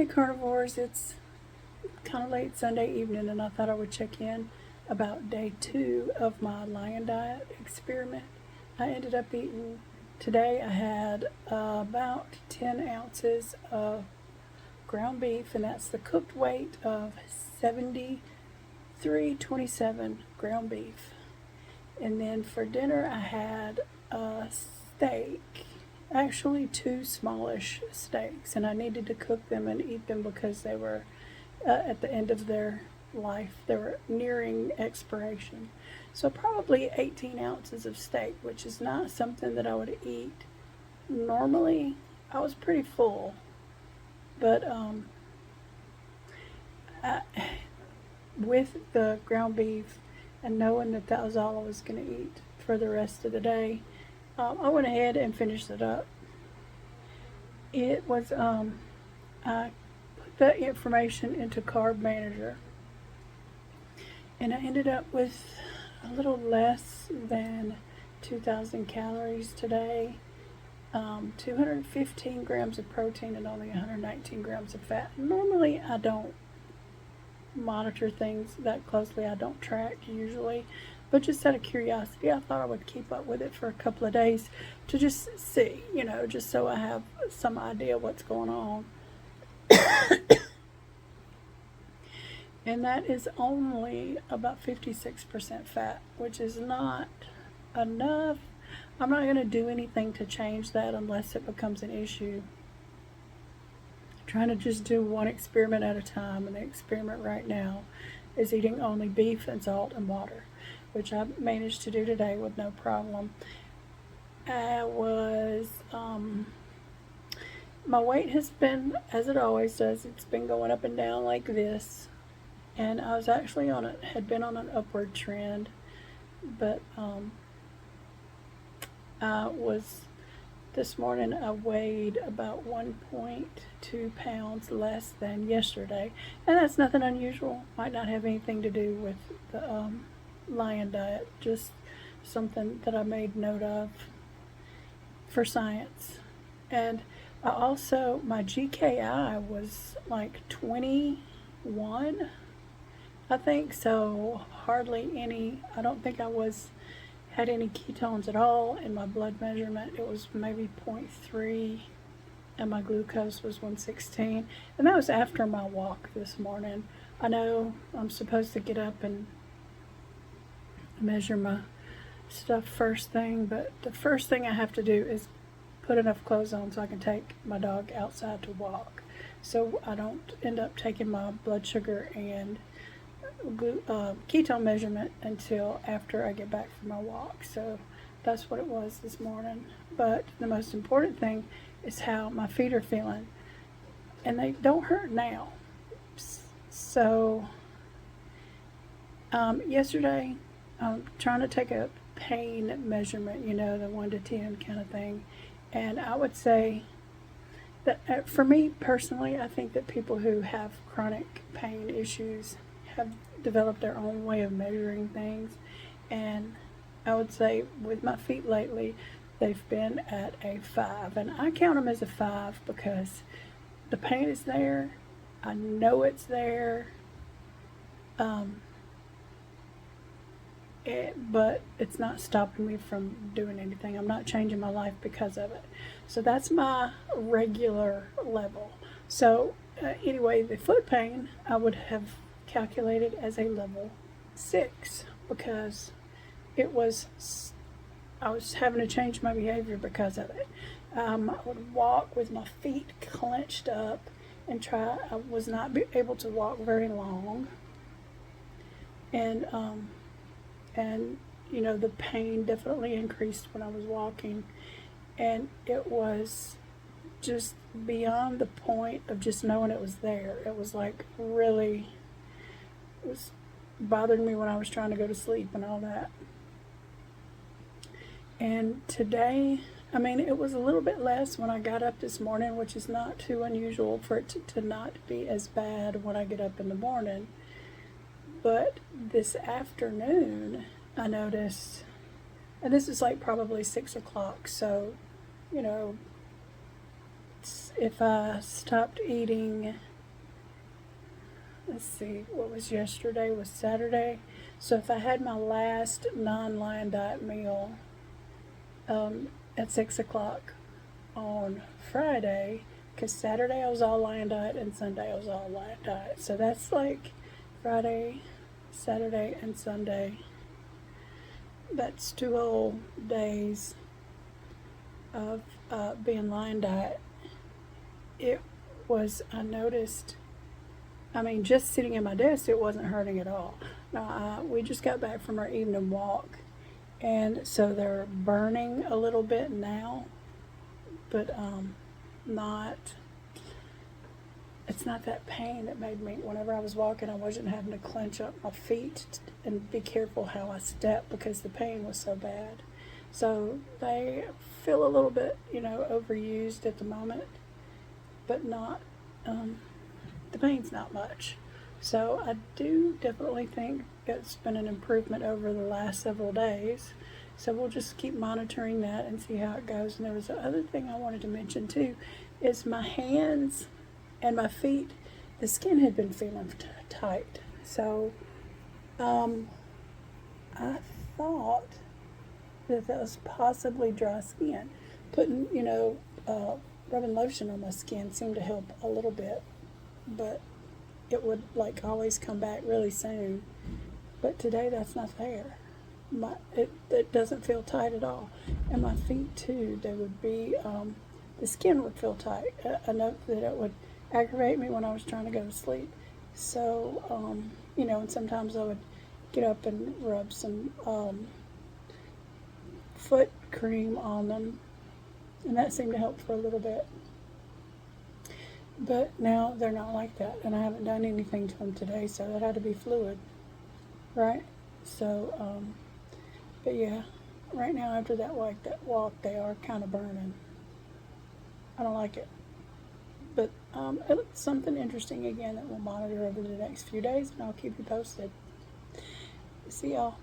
Hey carnivores, it's kind of late Sunday evening and I thought I would check in about day 2 of my lion diet experiment. I ended up eating, today I had about 10 ounces of ground beef, and that's the cooked weight of 73.27 ground beef. And then for dinner I had a steak, actually 2 smallish steaks, and I needed to cook them and eat them because they were at the end of their life. They were nearing expiration. So probably 18 ounces of steak, which is not something that I would eat normally. I was pretty full, but with the ground beef and knowing that that was all I was going to eat for the rest of the day, I went ahead and finished it up. It was, I put that information into Carb Manager, and I ended up with a little less than 2,000 calories today, 215 grams of protein, and only 119 grams of fat. Normally, I don't monitor things that closely. I don't track usually, but just out of curiosity, I thought I would keep up with it for a couple of days to just see, just so I have some idea what's going on. And that is only about 56% fat, which is not enough. I'm not going to do anything to change that unless it becomes an issue. I'm trying to just do one experiment at a time, and the experiment right now is eating only beef and salt and water, which I managed to do today with no problem. My weight has been, as it always does, it's been going up and down like this. And I was actually had been on an upward trend, but this morning I weighed about 1.2 pounds less than yesterday, and that's nothing unusual. Might not have anything to do with the lion diet, just something that I made note of for science. And I also, my GKI was like 21, I think, so hardly any. I don't think I had any ketones at all in my blood measurement. It was maybe 0.3, and my glucose was 116, and that was after my walk this morning. I know I'm supposed to get up and measure my stuff first thing, but the first thing I have to do is put enough clothes on so I can take my dog outside to walk, so I don't end up taking my blood sugar and ketone measurement until after I get back from my walk. So that's what it was this morning. But the most important thing is how my feet are feeling, and they don't hurt now. So yesterday I'm trying to take a pain measurement, the 1 to 10 kind of thing, and I would say that for me personally, I think that people who have chronic pain issues have developed their own way of measuring things, and I would say with my feet lately, they've been at a 5, and I count them as a 5 because the pain is there. I know it's there, but it's not stopping me from doing anything. I'm not changing my life because of it. So that's my regular level. So anyway, the foot pain I would have calculated as a level 6 because I was having to change my behavior because of it. I would walk with my feet clenched up and I was not able to walk very long, and the pain definitely increased when I was walking, and it was just beyond the point of just knowing it was there. It was like really, it was bothering me when I was trying to go to sleep and all that. And today, it was a little bit less when I got up this morning, which is not too unusual for it to not be as bad when I get up in the morning. But this afternoon, I noticed, and this is like probably 6 o'clock, so, if I stopped eating let's see, what was yesterday was Saturday. So if I had my last non-Lion Diet meal at 6 o'clock on Friday, because Saturday I was all Lion Diet and Sunday I was all Lion Diet. So that's like Friday, Saturday, and Sunday. That's 2 whole days of being Lion Diet. It was, I noticed, I mean, just sitting at my desk, it wasn't hurting at all. Now, we just got back from our evening walk, and so they're burning a little bit now, but not, it's not that pain that made me, whenever I was walking, I wasn't having to clench up my feet and be careful how I step because the pain was so bad. So they feel a little bit, overused at the moment, but not, the pain's not much. So I do definitely think it's been an improvement over the last several days. So we'll just keep monitoring that and see how it goes. And there was another thing I wanted to mention too, is my hands and my feet, the skin had been feeling tight. So I thought that was possibly dry skin. Putting, rubbing lotion on my skin seemed to help a little bit, but it would like always come back really soon. But today that's not there. It doesn't feel tight at all. And my feet too, they would be, the skin would feel tight. I know that it would aggravate me when I was trying to go to sleep. So, and sometimes I would get up and rub some foot cream on them, and that seemed to help for a little bit. But now they're not like that, and I haven't done anything to them today, so that had to be fluid, right? So, but yeah, right now after that walk, they are kind of burning. I don't like it. But it's something interesting again that we'll monitor over the next few days, and I'll keep you posted. See y'all.